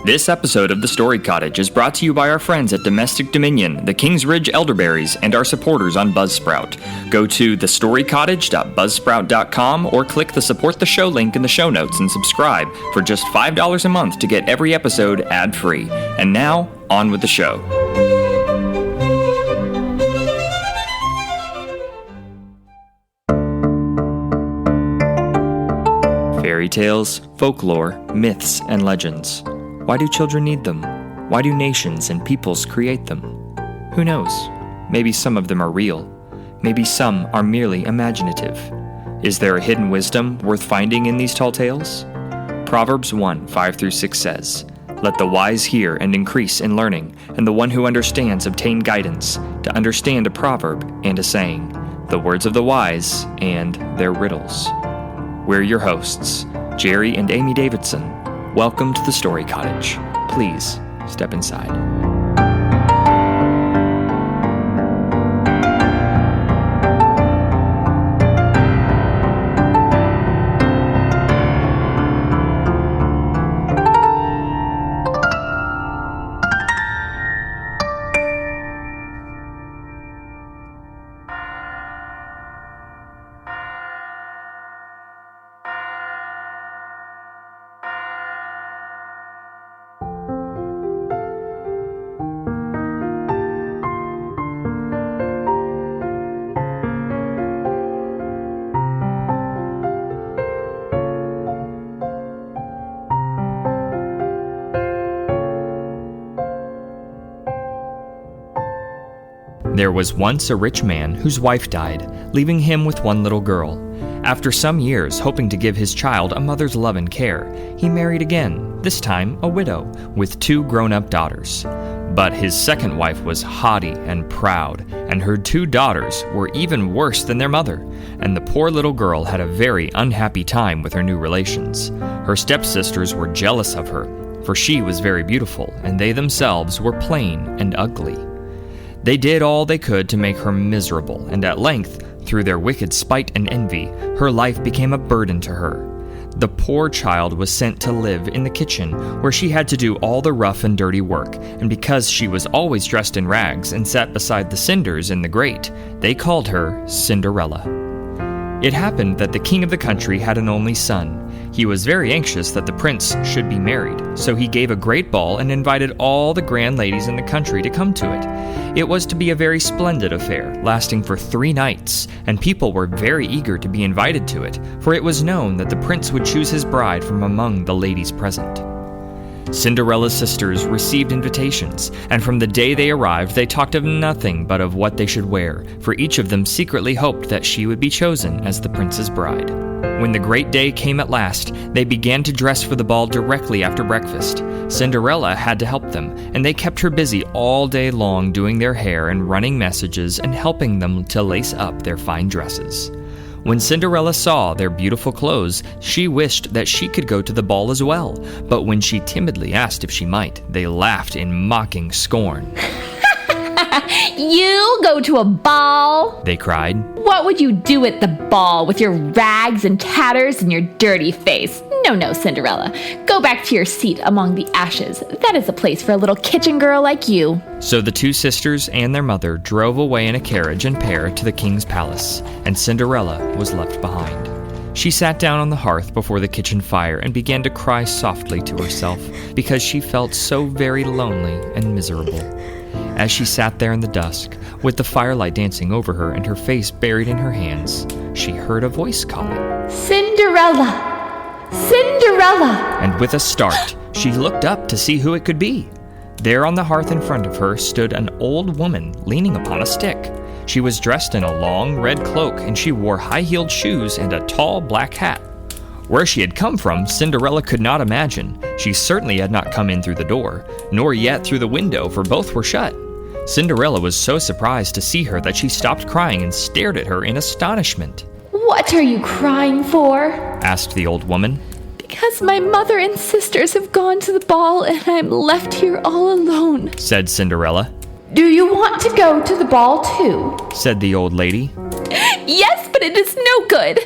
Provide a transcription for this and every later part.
This episode of the Story Cottage is brought to you by our friends at Domestic Dominion, the Kings Ridge Elderberries, and our supporters on Buzzsprout. Go to thestorycottage.buzzsprout.com or click the Support the Show link in the show notes and subscribe for just $5 a month to get every episode ad-free. And now, on with the show. Fairy tales, folklore, myths, and legends. Why do children need them? Why do nations and peoples create them? Who knows? Maybe some of them are real. Maybe some are merely imaginative. Is there a hidden wisdom worth finding in these tall tales? Proverbs 1:5-6 says, "Let the wise hear and increase in learning, and the one who understands obtain guidance, to understand a proverb and a saying, the words of the wise and their riddles." We're your hosts, Jerry and Amy Davidson. Welcome to the Story Cottage. Please step inside. There was once a rich man whose wife died, leaving him with one little girl. After some years, hoping to give his child a mother's love and care, he married again, this time a widow, with 2 grown-up daughters. But his second wife was haughty and proud, and her 2 daughters were even worse than their mother, and the poor little girl had a very unhappy time with her new relations. Her stepsisters were jealous of her, for she was very beautiful, and they themselves were plain and ugly. They did all they could to make her miserable, and at length, through their wicked spite and envy, her life became a burden to her. The poor child was sent to live in the kitchen, where she had to do all the rough and dirty work, and because she was always dressed in rags and sat beside the cinders in the grate, they called her Cinderella. It happened that the king of the country had an only son. He was very anxious that the prince should be married, so he gave a great ball and invited all the grand ladies in the country to come to it. It was to be a very splendid affair, lasting for 3 nights, and people were very eager to be invited to it, for it was known that the prince would choose his bride from among the ladies present. Cinderella's sisters received invitations, and from the day they arrived they talked of nothing but of what they should wear, for each of them secretly hoped that she would be chosen as the prince's bride. When the great day came at last, they began to dress for the ball directly after breakfast. Cinderella had to help them, and they kept her busy all day long doing their hair and running messages and helping them to lace up their fine dresses. When Cinderella saw their beautiful clothes, she wished that she could go to the ball as well, but when she timidly asked if she might, they laughed in mocking scorn. "You go to a ball?" they cried. "What would you do at the ball with your rags and tatters and your dirty face? No, Cinderella. Go back to your seat among the ashes. That is a place for a little kitchen girl like you." So the 2 sisters and their mother drove away in a carriage and pair to the king's palace, and Cinderella was left behind. She sat down on the hearth before the kitchen fire and began to cry softly to herself because she felt so very lonely and miserable. As she sat there in the dusk, with the firelight dancing over her and her face buried in her hands, she heard a voice calling, "Cinderella! Cinderella!" And with a start, she looked up to see who it could be. There on the hearth in front of her stood an old woman leaning upon a stick. She was dressed in a long red cloak, and she wore high-heeled shoes and a tall black hat. Where she had come from, Cinderella could not imagine. She certainly had not come in through the door, nor yet through the window, for both were shut. Cinderella was so surprised to see her that she stopped crying and stared at her in astonishment. "What are you crying for?" asked the old woman. "Because my mother and sisters have gone to the ball and I'm left here all alone," said Cinderella. "Do you want to go to the ball too?" said the old lady. "Yes, but it is no good.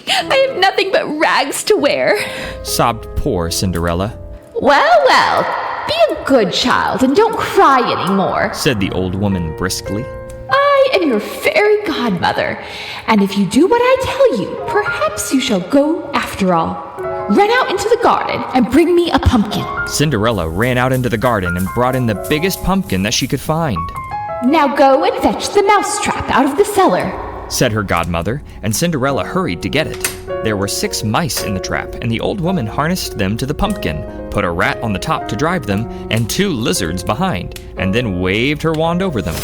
I have nothing but rags to wear," sobbed poor Cinderella. Well, be a good child and don't cry anymore," said the old woman briskly. "I am your fairy godmother, and if you do what I tell you, perhaps you shall go after all. Run out into the garden and bring me a pumpkin." Cinderella ran out into the garden and brought in the biggest pumpkin that she could find. "Now go and fetch the mousetrap out of the cellar," said her godmother, and Cinderella hurried to get it. There were 6 mice in the trap, and the old woman harnessed them to the pumpkin, put a rat on the top to drive them, and 2 lizards behind, and then waved her wand over them.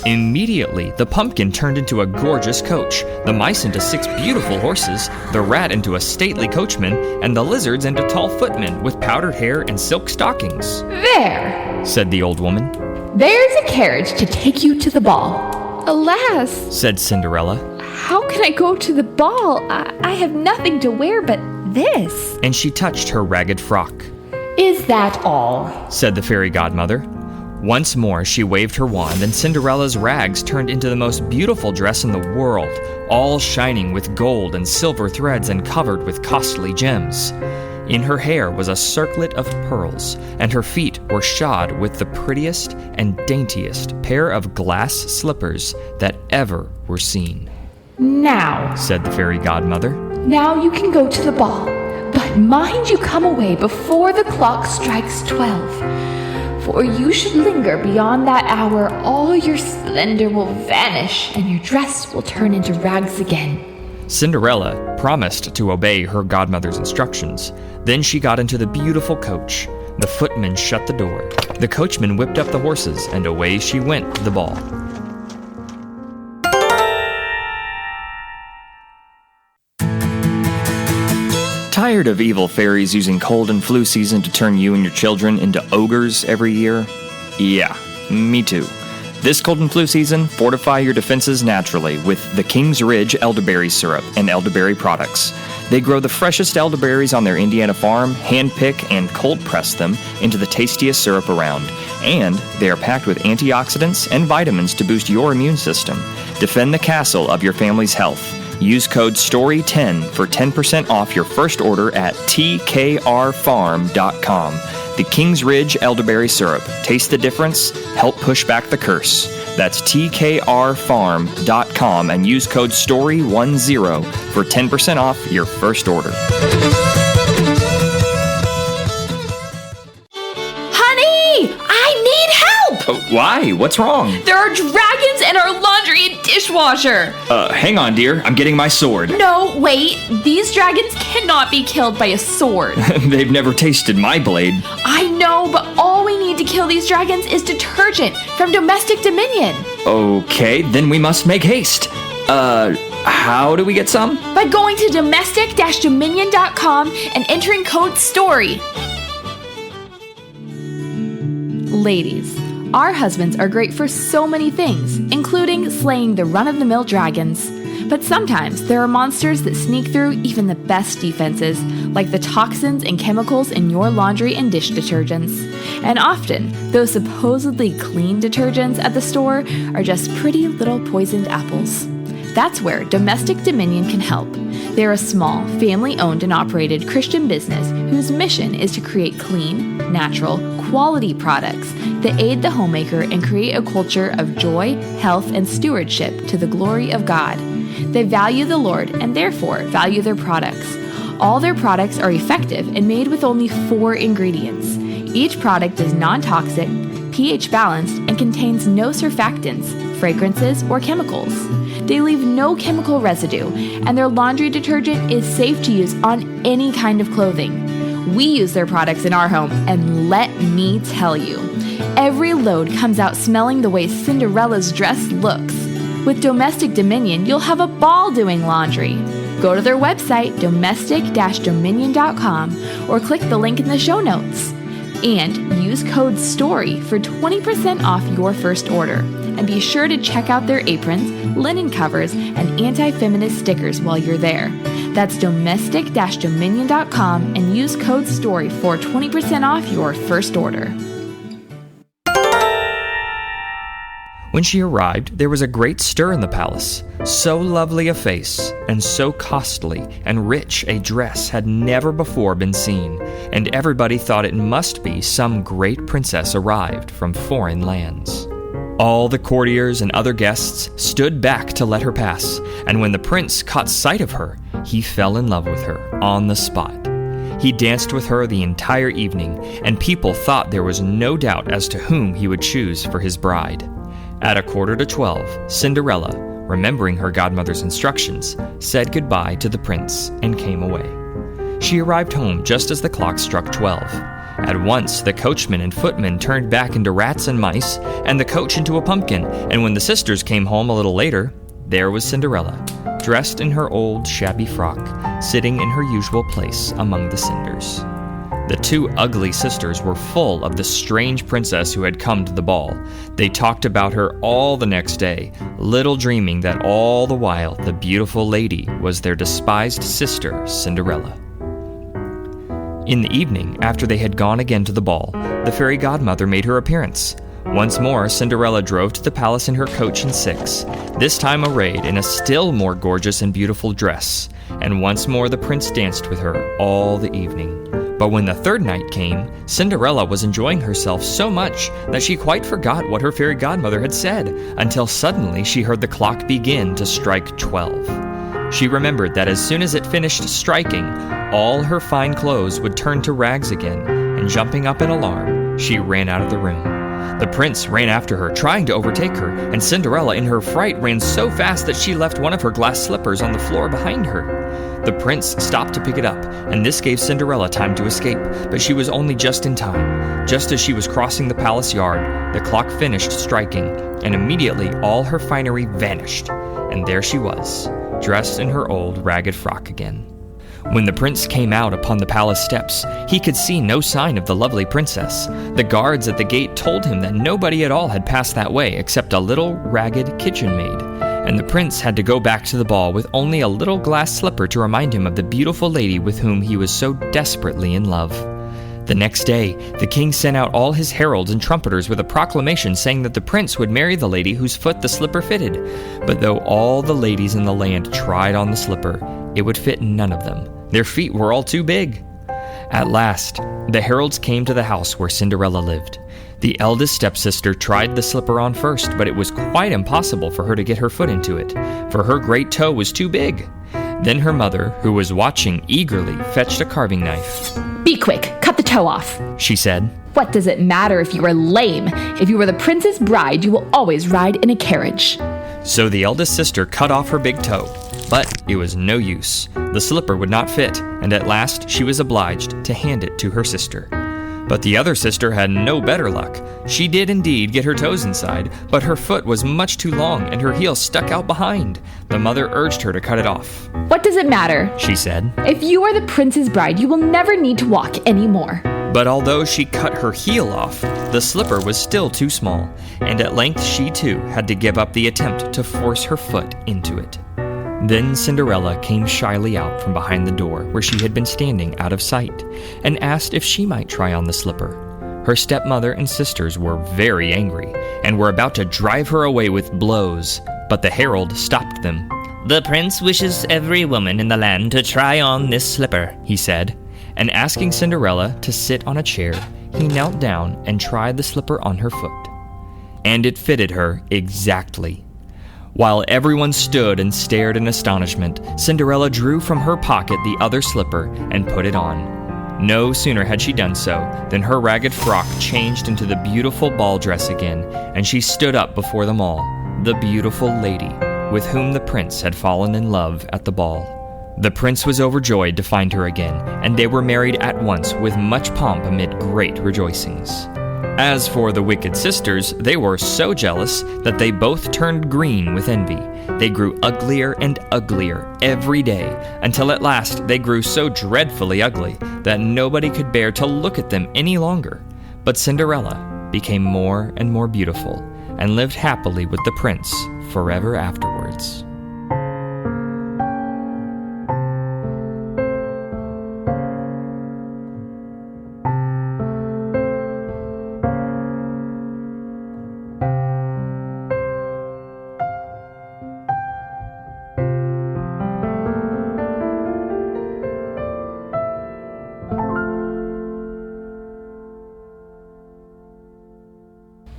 Immediately, the pumpkin turned into a gorgeous coach, the mice into 6 beautiful horses, the rat into a stately coachman, and the lizards into tall footmen with powdered hair and silk stockings. "There," said the old woman. "there's a carriage to take you to the ball." Alas, said Cinderella. how can I go to the ball? I have nothing to wear but this. And she touched her ragged frock. "Is that all?" said the fairy godmother. Once more she waved her wand, and Cinderella's rags turned into the most beautiful dress in the world, all shining with gold and silver threads and covered with costly gems. In her hair was a circlet of pearls, and her feet were shod with the prettiest and daintiest pair of glass slippers that ever were seen. "Now," said the fairy godmother. "now you can go to the ball, but mind you come away before the clock strikes 12. For you should linger beyond that hour, all your splendor will vanish, and your dress will turn into rags again." Cinderella promised to obey her godmother's instructions. Then she got into the beautiful coach. The footman shut the door. The coachman whipped up the horses, and away she went to the ball. Tired of evil fairies using cold and flu season to turn you and your children into ogres every year? Yeah, me too. This cold and flu season, fortify your defenses naturally with the King's Ridge elderberry syrup and elderberry products. They grow the freshest elderberries on their Indiana farm, hand-pick and cold-press them into the tastiest syrup around. And they are packed with antioxidants and vitamins to boost your immune system. Defend the castle of your family's health. Use code STORY10 for 10% off your first order at tkrfarm.com. The King's Ridge elderberry syrup. Taste the difference. Help push back the curse. That's tkrfarm.com and use code STORY10 for 10% off your first order. Honey, I need help! Why? What's wrong? There are dragons in our laundry and dishwasher. Hang on, dear. I'm getting my sword. No, wait. These dragons cannot be killed by a sword. They've never tasted my blade. I know, but all we need to kill these dragons is detergent from Domestic Dominion. Okay, then we must make haste. How do we get some? By going to domestic-dominion.com and entering code STORY. Ladies, our husbands are great for so many things, including slaying the run-of-the-mill dragons. But sometimes there are monsters that sneak through even the best defenses, like the toxins and chemicals in your laundry and dish detergents. And often, those supposedly clean detergents at the store are just pretty little poisoned apples. That's where Domestic Dominion can help. They're a small, family-owned and operated Christian business whose mission is to create clean, natural, quality products that aid the homemaker and create a culture of joy, health, and stewardship to the glory of God. They value the Lord and therefore value their products. All their products are effective and made with only 4 ingredients. Each product is non-toxic, pH balanced, and contains no surfactants, fragrances, or chemicals. They leave no chemical residue, and their laundry detergent is safe to use on any kind of clothing. We use their products in our home, and let me tell you, every load comes out smelling the way Cinderella's dress looks. With Domestic Dominion, you'll have a ball doing laundry. Go to their website, domestic-dominion.com, or click the link in the show notes. And use code STORY for 20% off your first order. And be sure to check out their aprons, linen covers, and anti-feminist stickers while you're there. That's domestic-dominion.com and use code STORY for 20% off your first order. When she arrived, there was a great stir in the palace. So lovely a face, and so costly and rich a dress had never before been seen, and everybody thought it must be some great princess arrived from foreign lands. All the courtiers and other guests stood back to let her pass, and when the prince caught sight of her, he fell in love with her on the spot. He danced with her the entire evening, and people thought there was no doubt as to whom he would choose for his bride. At 11:45, Cinderella, remembering her godmother's instructions, said goodbye to the prince and came away. She arrived home just as the clock struck 12. At once, the coachman and footman turned back into rats and mice, and the coach into a pumpkin, and when the sisters came home a little later, there was Cinderella, dressed in her old shabby frock, sitting in her usual place among the cinders. The two ugly sisters were full of the strange princess who had come to the ball. They talked about her all the next day, little dreaming that all the while the beautiful lady was their despised sister, Cinderella. In the evening, after they had gone again to the ball, the fairy godmother made her appearance. Once more, Cinderella drove to the palace in her coach and six, this time arrayed in a still more gorgeous and beautiful dress, and once more the prince danced with her all the evening. But when the third night came, Cinderella was enjoying herself so much that she quite forgot what her fairy godmother had said, until suddenly she heard the clock begin to strike 12. She remembered that as soon as it finished striking, all her fine clothes would turn to rags again, and jumping up in alarm, she ran out of the room. The prince ran after her, trying to overtake her, and Cinderella, in her fright, ran so fast that she left one of her glass slippers on the floor behind her. The prince stopped to pick it up, and this gave Cinderella time to escape, but she was only just in time. Just as she was crossing the palace yard, the clock finished striking, and immediately all her finery vanished, and there she was, dressed in her old ragged frock again. When the prince came out upon the palace steps, he could see no sign of the lovely princess. The guards at the gate told him that nobody at all had passed that way except a little ragged kitchen maid, and the prince had to go back to the ball with only a little glass slipper to remind him of the beautiful lady with whom he was so desperately in love. The next day, the king sent out all his heralds and trumpeters with a proclamation saying that the prince would marry the lady whose foot the slipper fitted. But though all the ladies in the land tried on the slipper, it would fit none of them. Their feet were all too big. At last, the heralds came to the house where Cinderella lived. The eldest stepsister tried the slipper on first, but it was quite impossible for her to get her foot into it, for her great toe was too big. Then her mother, who was watching eagerly, fetched a carving knife. "Be quick, cut the toe off," she said. "What does it matter if you are lame? If you are the prince's bride, you will always ride in a carriage." So the eldest sister cut off her big toe, but it was no use. The slipper would not fit, and at last she was obliged to hand it to her sister. But the other sister had no better luck. She did indeed get her toes inside, but her foot was much too long and her heel stuck out behind. The mother urged her to cut it off. "What does it matter?" she said. "If you are the prince's bride, you will never need to walk anymore." But although she cut her heel off, the slipper was still too small, and at length she too had to give up the attempt to force her foot into it. Then Cinderella came shyly out from behind the door where she had been standing out of sight, and asked if she might try on the slipper. Her stepmother and sisters were very angry, and were about to drive her away with blows, but the herald stopped them. "The prince wishes every woman in the land to try on this slipper," he said, and asking Cinderella to sit on a chair, he knelt down and tried the slipper on her foot. And it fitted her exactly. While everyone stood and stared in astonishment, Cinderella drew from her pocket the other slipper and put it on. No sooner had she done so than her ragged frock changed into the beautiful ball dress again, and she stood up before them all, the beautiful lady with whom the prince had fallen in love at the ball. The prince was overjoyed to find her again, and they were married at once with much pomp amid great rejoicings. As for the wicked sisters, they were so jealous that they both turned green with envy. They grew uglier and uglier every day, until at last they grew so dreadfully ugly that nobody could bear to look at them any longer. But Cinderella became more and more beautiful, and lived happily with the prince forever afterwards.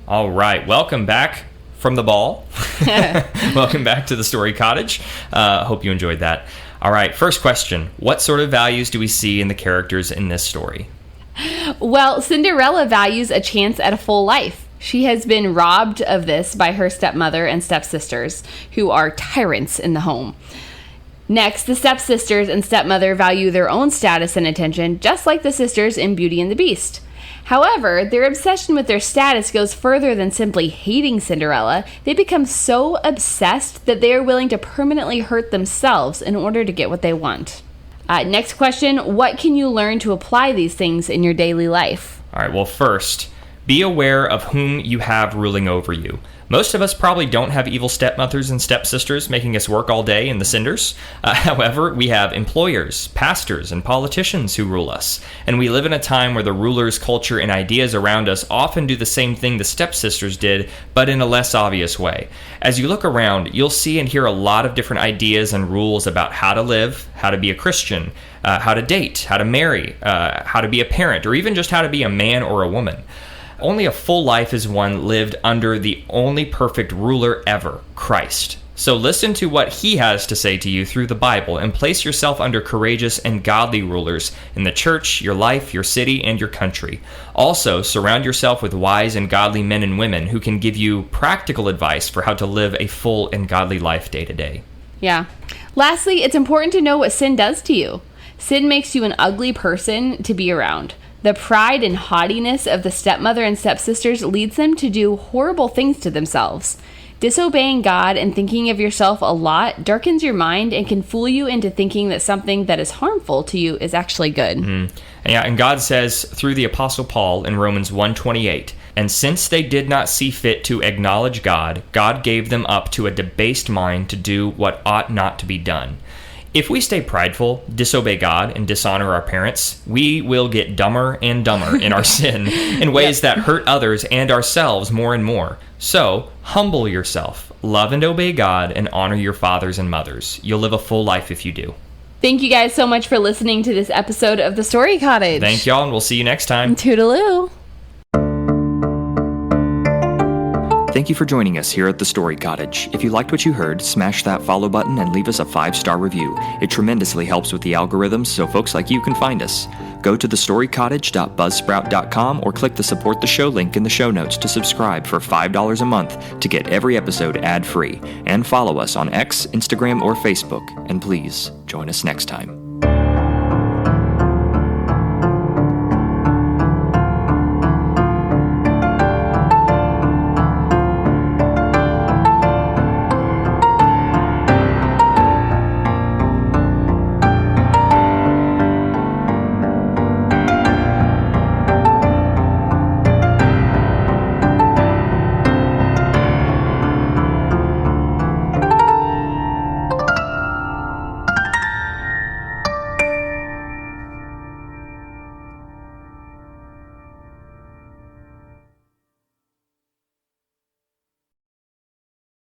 All right, welcome back from the ball. Welcome back to the Story Cottage. Hope you enjoyed that. All right, first question. What sort of values do we see in the characters in this story? Well, Cinderella values a chance at a full life. She has been robbed of this by her stepmother and stepsisters, who are tyrants in the home. Next, the stepsisters and stepmother value their own status and attention, just like the sisters in Beauty and the Beast. However, their obsession with their status goes further than simply hating Cinderella. They become so obsessed that they are willing to permanently hurt themselves in order to get what they want. Next question, what can you learn to apply these things in your daily life? All right, well, first, be aware of whom you have ruling over you. Most of us probably don't have evil stepmothers and stepsisters making us work all day in the cinders. However, we have employers, pastors, and politicians who rule us. And we live in a time where the rulers, culture, and ideas around us often do the same thing the stepsisters did, but in a less obvious way. As you look around, you'll see and hear a lot of different ideas and rules about how to live, how to be a Christian, how to date, how to marry, how to be a parent, or even just how to be a man or a woman. Only a full life is one lived under the only perfect ruler ever, Christ. So listen to what he has to say to you through the Bible and place yourself under courageous and godly rulers in the church, your life, your city, and your country. Also, surround yourself with wise and godly men and women who can give you practical advice for how to live a full and godly life day to day. Yeah. Lastly, it's important to know what sin does to you. Sin makes you an ugly person to be around. The pride and haughtiness of the stepmother and stepsisters leads them to do horrible things to themselves. Disobeying God and thinking of yourself a lot darkens your mind and can fool you into thinking that something that is harmful to you is actually good. Yeah, and God says through the Apostle Paul in Romans 1:28, "And since they did not see fit to acknowledge God, God gave them up to a debased mind to do what ought not to be done." If we stay prideful, disobey God, and dishonor our parents, we will get dumber and dumber in our sin in ways that hurt others and ourselves more and more. So, humble yourself, love and obey God, and honor your fathers and mothers. You'll live a full life if you do. Thank you guys so much for listening to this episode of the Story Cottage. Thank y'all, and we'll see you next time. Toodaloo. Thank you for joining us here at the Story Cottage. If you liked what you heard, smash that follow button and leave us a 5-star review. It tremendously helps with the algorithms so folks like you can find us. Go to thestorycottage.buzzsprout.com or click the support the show link in the show notes to subscribe for $5 a month to get every episode ad-free. And follow us on X, Instagram, or Facebook. And please, join us next time.